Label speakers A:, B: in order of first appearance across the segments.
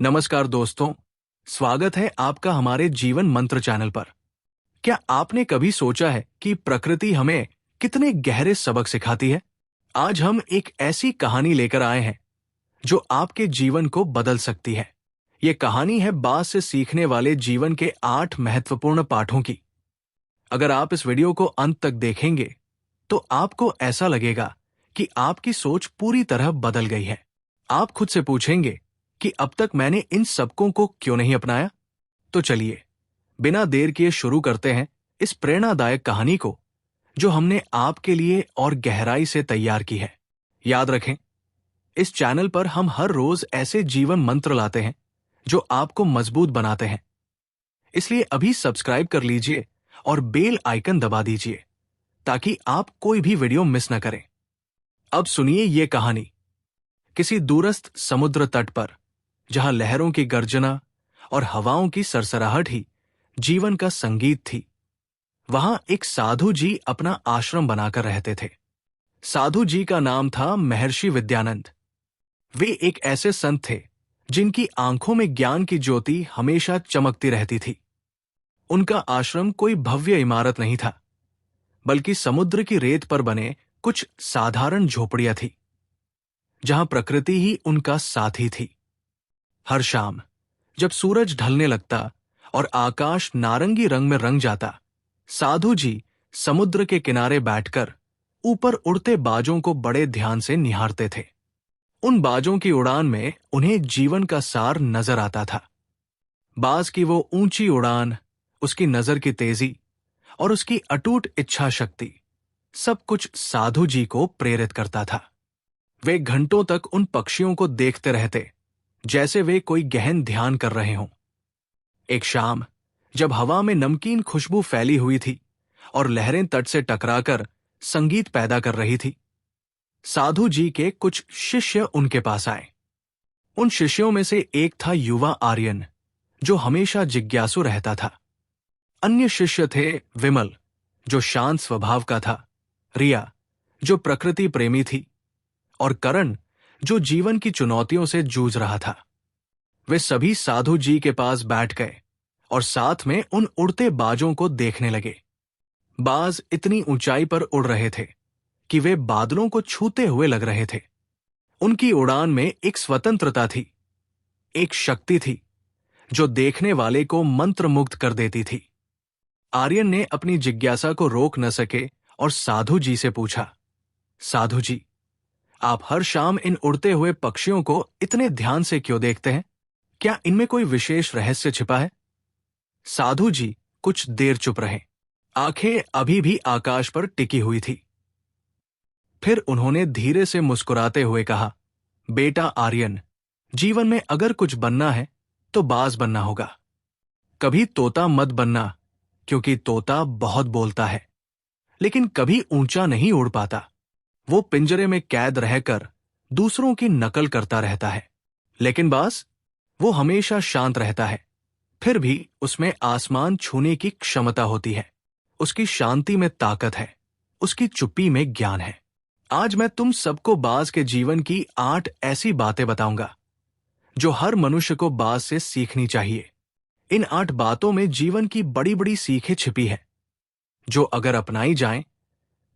A: नमस्कार दोस्तों, स्वागत है आपका हमारे जीवन मंत्र चैनल पर। क्या आपने कभी सोचा है कि प्रकृति हमें कितने गहरे सबक सिखाती है? आज हम एक ऐसी कहानी लेकर आए हैं जो आपके जीवन को बदल सकती है। ये कहानी है बाज से सीखने वाले जीवन के 8 महत्वपूर्ण पाठों की। अगर आप इस वीडियो को अंत तक देखेंगे तो आपको ऐसा लगेगा कि आपकी सोच पूरी तरह बदल गई है। आप खुद से पूछेंगे कि अब तक मैंने इन सबकों को क्यों नहीं अपनाया? तो चलिए बिना देर किए शुरू करते हैं इस प्रेरणादायक कहानी को जो हमने आपके लिए और गहराई से तैयार की है। याद रखें, इस चैनल पर हम हर रोज ऐसे जीवन मंत्र लाते हैं जो आपको मजबूत बनाते हैं। इसलिए अभी सब्सक्राइब कर लीजिए और बेल आइकन दबा दीजिए ताकि आप कोई भी वीडियो मिस न करें। अब सुनिए ये कहानी। किसी दूरस्थ समुद्र तट पर, जहां लहरों की गर्जना और हवाओं की सरसराहट ही जीवन का संगीत थी, वहां एक साधु जी अपना आश्रम बनाकर रहते थे। साधु जी का नाम था महर्षि विद्यानंद। वे एक ऐसे संत थे जिनकी आंखों में ज्ञान की ज्योति हमेशा चमकती रहती थी। उनका आश्रम कोई भव्य इमारत नहीं था, बल्कि समुद्र की रेत पर बने कुछ साधारण झोपड़ियां थी, जहां प्रकृति ही उनका साथी थी। हर शाम जब सूरज ढलने लगता और आकाश नारंगी रंग में रंग जाता, साधु जी समुद्र के किनारे बैठकर ऊपर उड़ते बाजों को बड़े ध्यान से निहारते थे। उन बाजों की उड़ान में उन्हें जीवन का सार नजर आता था। बाज की वो ऊंची उड़ान, उसकी नजर की तेजी और उसकी अटूट इच्छा शक्ति सब कुछ साधु जी को प्रेरित करता था। वे घंटों तक उन पक्षियों को देखते रहते जैसे वे कोई गहन ध्यान कर रहे हों। एक शाम जब हवा में नमकीन खुशबू फैली हुई थी और लहरें तट से टकराकर संगीत पैदा कर रही थी, साधु जी के कुछ शिष्य उनके पास आए। उन शिष्यों में से एक था युवा आर्यन, जो हमेशा जिज्ञासु रहता था। अन्य शिष्य थे विमल, जो शांत स्वभाव का था, रिया, जो प्रकृति प्रेमी थी, और करण, जो जीवन की चुनौतियों से जूझ रहा था। वे सभी साधु जी के पास बैठ गए और साथ में उन उड़ते बाजों को देखने लगे। बाज इतनी ऊंचाई पर उड़ रहे थे कि वे बादलों को छूते हुए लग रहे थे। उनकी उड़ान में एक स्वतंत्रता थी, एक शक्ति थी जो देखने वाले को मंत्रमुग्ध कर देती थी। आर्यन ने अपनी जिज्ञासा को रोक न सके और साधु जी से पूछा, साधु जी, आप हर शाम इन उड़ते हुए पक्षियों को इतने ध्यान से क्यों देखते हैं? क्या इनमें कोई विशेष रहस्य छिपा है? साधु जी कुछ देर चुप रहे, आंखें अभी भी आकाश पर टिकी हुई थी। फिर उन्होंने धीरे से मुस्कुराते हुए कहा, बेटा आर्यन, जीवन में अगर कुछ बनना है तो बाज बनना होगा। कभी तोता मत बनना, क्योंकि तोता बहुत बोलता है, लेकिन कभी ऊंचा नहीं उड़ पाता। वो पिंजरे में कैद रहकर दूसरों की नकल करता रहता है। लेकिन बाज, वो हमेशा शांत रहता है, फिर भी उसमें आसमान छूने की क्षमता होती है। उसकी शांति में ताकत है, उसकी चुप्पी में ज्ञान है। आज मैं तुम सबको बाज के जीवन की 8 ऐसी बातें बताऊंगा जो हर मनुष्य को बाज से सीखनी चाहिए। इन 8 बातों में जीवन की बड़ी बड़ी सीखें छिपी है, जो अगर अपनाई जाएं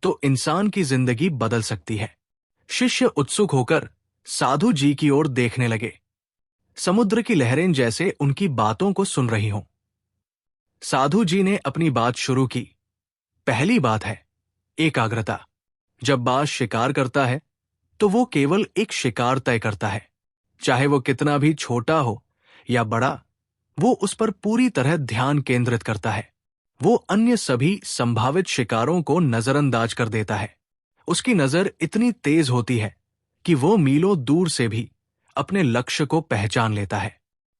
A: तो इंसान की जिंदगी बदल सकती है। शिष्य उत्सुक होकर साधु जी की ओर देखने लगे, समुद्र की लहरें जैसे उनकी बातों को सुन रही हों। साधु जी ने अपनी बात शुरू की। पहली बात है एकाग्रता। जब बाज शिकार करता है तो वो केवल एक शिकार तय करता है, चाहे वो कितना भी छोटा हो या बड़ा, वो उस पर पूरी तरह ध्यान केंद्रित करता है। वो अन्य सभी संभावित शिकारों को नजरअंदाज कर देता है। उसकी नजर इतनी तेज होती है कि वो मीलों दूर से भी अपने लक्ष्य को पहचान लेता है।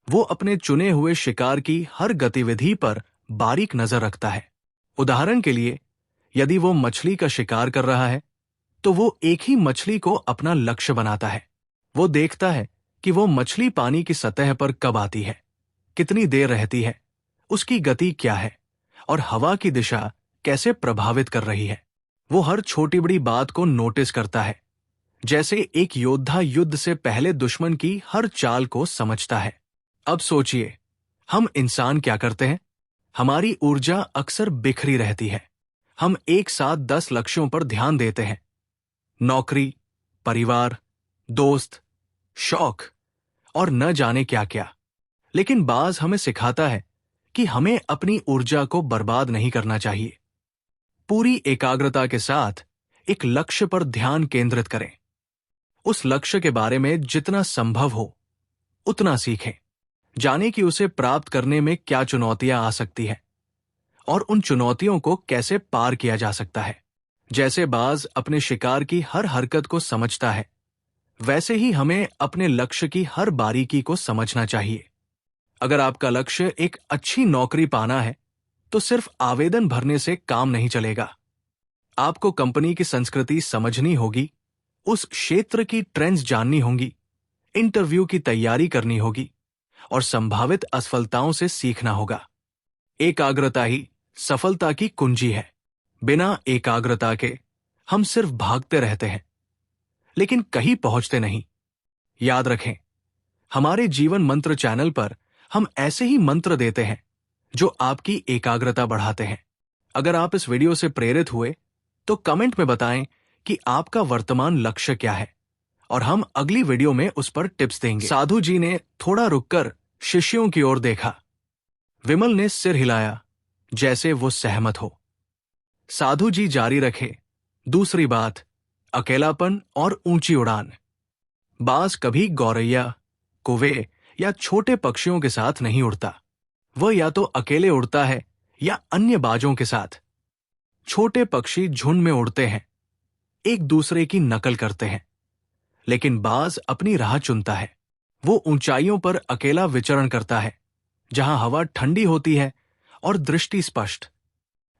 A: वो अपने चुने हुए शिकार की हर गतिविधि पर बारीक नजर रखता है। उदाहरण के लिए, यदि वो मछली का शिकार कर रहा है तो वो एक ही मछली को अपना लक्ष्य बनाता है। वो देखता है कि वो मछली पानी की सतह पर कब आती है, कितनी देर रहती है, उसकी गति क्या है और हवा की दिशा कैसे प्रभावित कर रही है। वो हर छोटी बड़ी बात को नोटिस करता है, जैसे एक योद्धा युद्ध से पहले दुश्मन की हर चाल को समझता है। अब सोचिए, हम इंसान क्या करते हैं? हमारी ऊर्जा अक्सर बिखरी रहती है। हम एक साथ 10 लक्ष्यों पर ध्यान देते हैं। नौकरी, परिवार, दोस्त, शौक और न जाने क्या क्या। लेकिन बाज हमें सिखाता है कि हमें अपनी ऊर्जा को बर्बाद नहीं करना चाहिए। पूरी एकाग्रता के साथ एक लक्ष्य पर ध्यान केंद्रित करें। उस लक्ष्य के बारे में जितना संभव हो उतना सीखें। जाने कि उसे प्राप्त करने में क्या चुनौतियां आ सकती हैं और उन चुनौतियों को कैसे पार किया जा सकता है। जैसे बाज अपने शिकार की हर हरकत को समझता है, वैसे ही हमें अपने लक्ष्य की हर बारीकी को समझना चाहिए। अगर आपका लक्ष्य एक अच्छी नौकरी पाना है, तो सिर्फ आवेदन भरने से काम नहीं चलेगा। आपको कंपनी की संस्कृति समझनी होगी, उस क्षेत्र की ट्रेंड्स जाननी होंगी, इंटरव्यू की तैयारी करनी होगी और संभावित असफलताओं से सीखना होगा। एकाग्रता ही सफलता की कुंजी है। बिना एकाग्रता के हम सिर्फ भागते रहते हैं, लेकिन कहीं पहुंचते नहीं। याद रखें, हमारे जीवन मंत्र चैनल पर हम ऐसे ही मंत्र देते हैं जो आपकी एकाग्रता बढ़ाते हैं। अगर आप इस वीडियो से प्रेरित हुए तो कमेंट में बताएं कि आपका वर्तमान लक्ष्य क्या है और हम अगली वीडियो में उस पर टिप्स देंगे। साधु जी ने थोड़ा रुककर शिष्यों की ओर देखा। विमल ने सिर हिलाया जैसे वो सहमत हो। साधु जी जारी रखे, दूसरी बात, अकेलापन और ऊंची उड़ान। बाज कभी गौरैया, कौवे या छोटे पक्षियों के साथ नहीं उड़ता। वह या तो अकेले उड़ता है या अन्य बाजों के साथ। छोटे पक्षी झुंड में उड़ते हैं, एक दूसरे की नकल करते हैं, लेकिन बाज अपनी राह चुनता है। वो ऊंचाइयों पर अकेला विचरण करता है, जहां हवा ठंडी होती है और दृष्टि स्पष्ट।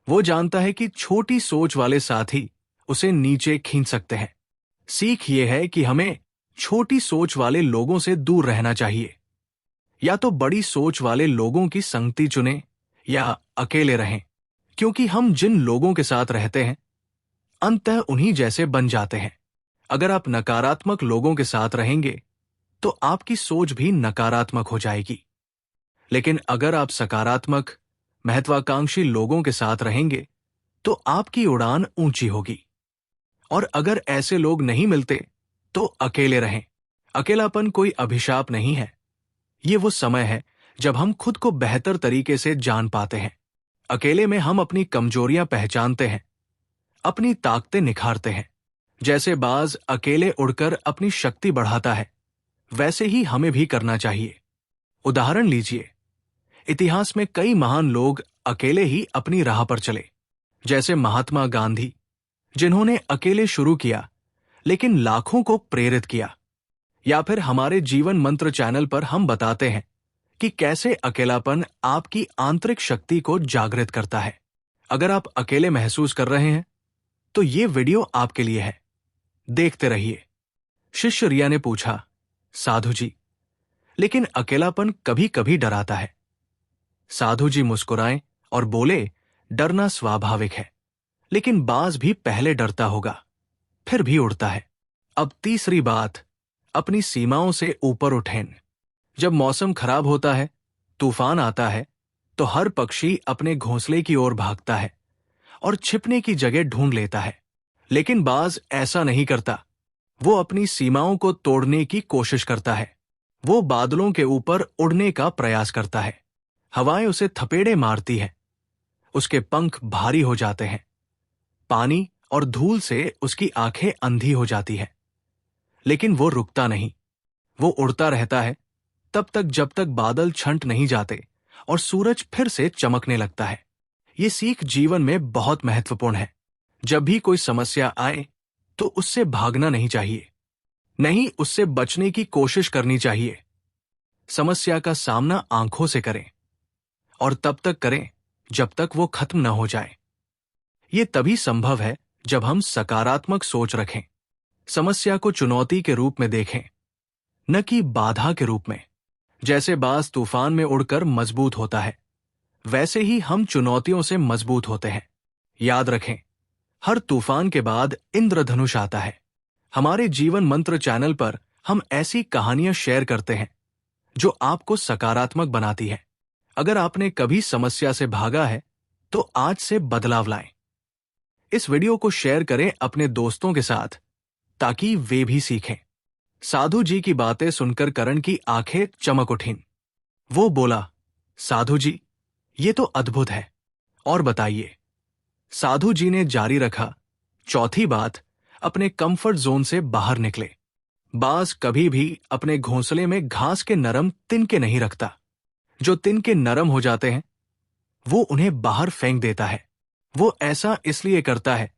A: वो जानता है कि छोटी सोच वाले साथी उसे नीचे खींच सकते हैं। सीख ये है कि हमें छोटी सोच वाले लोगों से दूर रहना चाहिए। या तो बड़ी सोच वाले लोगों की संगति चुनें या अकेले रहें, क्योंकि हम जिन लोगों के साथ रहते हैं अंततः उन्हीं जैसे बन जाते हैं। अगर आप नकारात्मक लोगों के साथ रहेंगे तो आपकी सोच भी नकारात्मक हो जाएगी। लेकिन अगर आप सकारात्मक, महत्वाकांक्षी लोगों के साथ रहेंगे तो आपकी उड़ान ऊंची होगी। और अगर ऐसे लोग नहीं मिलते तो अकेले रहें। अकेलापन कोई अभिशाप नहीं है। ये वो समय है जब हम खुद को बेहतर तरीके से जान पाते हैं। अकेले में हम अपनी कमजोरियां पहचानते हैं, अपनी ताकतें निखारते हैं। जैसे बाज अकेले उड़कर अपनी शक्ति बढ़ाता है, वैसे ही हमें भी करना चाहिए। उदाहरण लीजिए, इतिहास में कई महान लोग अकेले ही अपनी राह पर चले। जैसे महात्मा गांधी, जिन्होंने अकेले शुरू किया लेकिन लाखों को प्रेरित किया। या फिर हमारे जीवन मंत्र चैनल पर हम बताते हैं कि कैसे अकेलापन आपकी आंतरिक शक्ति को जागृत करता है। अगर आप अकेले महसूस कर रहे हैं तो ये वीडियो आपके लिए है, देखते रहिए। शिष्य रिया ने पूछा, साधु जी, लेकिन अकेलापन कभी कभी डराता है। साधु जी मुस्कुराए और बोले, डरना स्वाभाविक है, लेकिन बाज भी पहले डरता होगा, फिर भी उड़ता है। अब तीसरी बात, अपनी सीमाओं से ऊपर उठें। जब मौसम खराब होता है, तूफान आता है, तो हर पक्षी अपने घोंसले की ओर भागता है और छिपने की जगह ढूंढ लेता है। लेकिन बाज ऐसा नहीं करता। वो अपनी सीमाओं को तोड़ने की कोशिश करता है। वो बादलों के ऊपर उड़ने का प्रयास करता है। हवाएं उसे थपेड़े मारती हैं, उसके पंख भारी हो जाते हैं, पानी और धूल से उसकी आंखें अंधी हो जाती हैं। लेकिन वो रुकता नहीं। वो उड़ता रहता है तब तक जब तक बादल छंट नहीं जाते और सूरज फिर से चमकने लगता है। ये सीख जीवन में बहुत महत्वपूर्ण है। जब भी कोई समस्या आए तो उससे भागना नहीं चाहिए, नहीं उससे बचने की कोशिश करनी चाहिए। समस्या का सामना आंखों से करें और तब तक करें जब तक वो खत्म न हो जाए। ये तभी संभव है जब हम सकारात्मक सोच रखें, समस्या को चुनौती के रूप में देखें, न कि बाधा के रूप में। जैसे बाज तूफान में उड़कर मजबूत होता है, वैसे ही हम चुनौतियों से मजबूत होते हैं। याद रखें, हर तूफान के बाद इंद्रधनुष आता है। हमारे जीवन मंत्र चैनल पर हम ऐसी कहानियां शेयर करते हैं जो आपको सकारात्मक बनाती है। अगर आपने कभी समस्या से भागा है तो आज से बदलाव लाएं। इस वीडियो को शेयर करें अपने दोस्तों के साथ ताकि वे भी सीखें। साधु जी की बातें सुनकर करण की आंखें चमक उठीं। वो बोला, साधु जी, ये तो अद्भुत है, और बताइए। साधु जी ने जारी रखा, चौथी बात, अपने कंफर्ट जोन से बाहर निकले। बाज कभी भी अपने घोंसले में घास के नरम तिनके नहीं रखता। जो तिनके नरम हो जाते हैं वो उन्हें बाहर फेंक देता है। वो ऐसा इसलिए करता है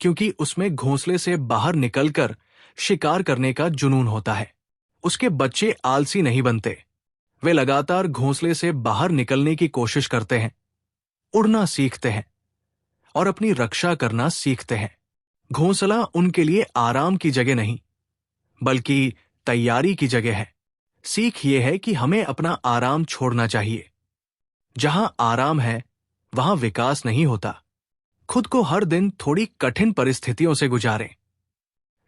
A: क्योंकि उसमें घोंसले से बाहर निकलकर शिकार करने का जुनून होता है। उसके बच्चे आलसी नहीं बनते। वे लगातार घोंसले से बाहर निकलने की कोशिश करते हैं, उड़ना सीखते हैं और अपनी रक्षा करना सीखते हैं। घोंसला उनके लिए आराम की जगह नहीं बल्कि तैयारी की जगह है। सीख ये है कि हमें अपना आराम छोड़ना चाहिए। जहां आराम है वहां विकास नहीं होता। खुद को हर दिन थोड़ी कठिन परिस्थितियों से गुजारें,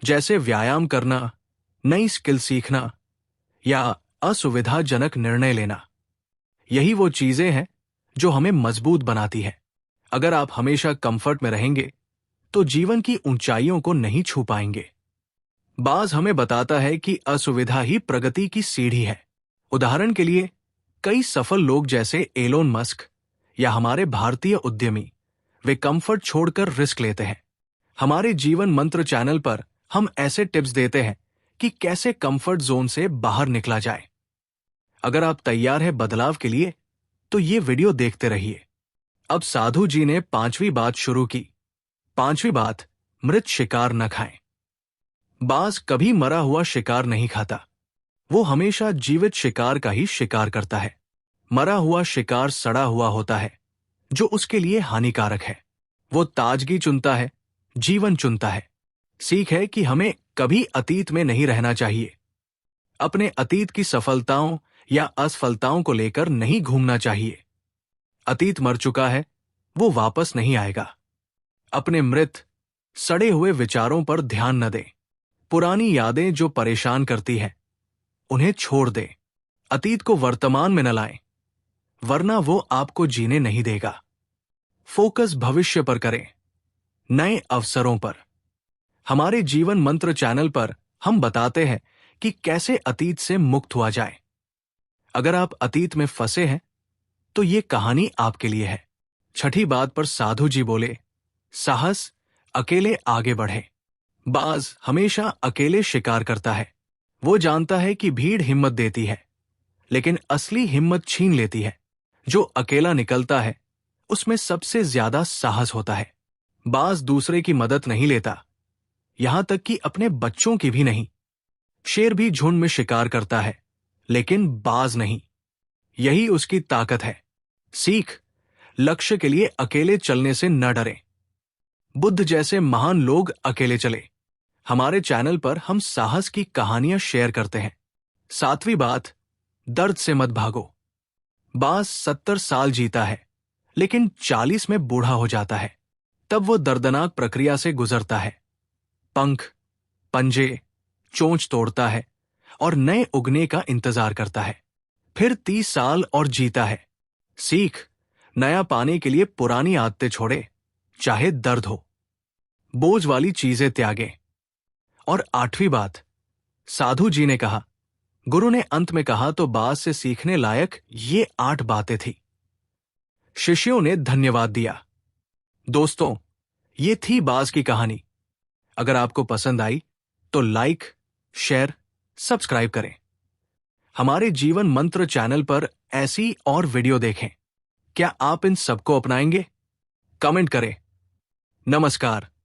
A: जैसे व्यायाम करना, नई स्किल सीखना या असुविधाजनक निर्णय लेना। यही वो चीजें हैं जो हमें मजबूत बनाती है। अगर आप हमेशा कंफर्ट में रहेंगे तो जीवन की ऊंचाइयों को नहीं छू पाएंगे। बाज हमें बताता है कि असुविधा ही प्रगति की सीढ़ी है। उदाहरण के लिए, कई सफल लोग जैसे एलोन मस्क या हमारे भारतीय उद्यमी, वे कंफर्ट छोड़कर रिस्क लेते हैं। हमारे जीवन मंत्र चैनल पर हम ऐसे टिप्स देते हैं कि कैसे कंफर्ट जोन से बाहर निकला जाए। अगर आप तैयार हैं बदलाव के लिए तो ये वीडियो देखते रहिए। अब साधु जी ने 5वीं बात शुरू की। 5वीं बात, मृत शिकार न खाएं। बाज कभी मरा हुआ शिकार नहीं खाता। वो हमेशा जीवित शिकार का ही शिकार करता है। मरा हुआ शिकार सड़ा हुआ होता है, जो उसके लिए हानिकारक है। वो ताजगी चुनता है, जीवन चुनता है। सीख है कि हमें कभी अतीत में नहीं रहना चाहिए। अपने अतीत की सफलताओं या असफलताओं को लेकर नहीं घूमना चाहिए। अतीत मर चुका है, वो वापस नहीं आएगा। अपने मृत, सड़े हुए विचारों पर ध्यान न दें। पुरानी यादें जो परेशान करती हैं, उन्हें छोड़ दें। अतीत को वर्तमान में न लाएं, वरना वो आपको जीने नहीं देगा। फोकस भविष्य पर करें, नए अवसरों पर। हमारे जीवन मंत्र चैनल पर हम बताते हैं कि कैसे अतीत से मुक्त हुआ जाए। अगर आप अतीत में फंसे हैं तो ये कहानी आपके लिए है। 6ठी बात पर साधु जी बोले, साहस, अकेले आगे बढ़े। बाज हमेशा अकेले शिकार करता है। वो जानता है कि भीड़ हिम्मत देती है, लेकिन असली हिम्मत छीन लेती है। जो अकेला निकलता है उसमें सबसे ज्यादा साहस होता है। बाज दूसरे की मदद नहीं लेता, यहां तक कि अपने बच्चों की भी नहीं। शेर भी झुंड में शिकार करता है, लेकिन बाज नहीं। यही उसकी ताकत है। सीख, लक्ष्य के लिए अकेले चलने से न डरें। बुद्ध जैसे महान लोग अकेले चले। हमारे चैनल पर हम साहस की कहानियां शेयर करते हैं। 7वीं बात, दर्द से मत भागो। बाज 70 साल जीता है, लेकिन 40 में बूढ़ा हो जाता है। तब वो दर्दनाक प्रक्रिया से गुजरता है। पंख, पंजे, चोंच तोड़ता है और नए उगने का इंतजार करता है। फिर 30 साल और जीता है। सीख, नया पाने के लिए पुरानी आदतें छोड़े, चाहे दर्द हो। बोझ वाली चीजें त्यागें। और 8वीं बात, साधु जी ने कहा, गुरु ने अंत में कहा तो बाज से सीखने लायक ये 8 बातें थी। शिष्यों ने धन्यवाद दिया। दोस्तों, ये थी बाज की कहानी। अगर आपको पसंद आई तो लाइक, शेयर, सब्सक्राइब करें। हमारे जीवन मंत्र चैनल पर ऐसी और वीडियो देखें। क्या आप इन सबको अपनाएंगे? कमेंट करें। नमस्कार।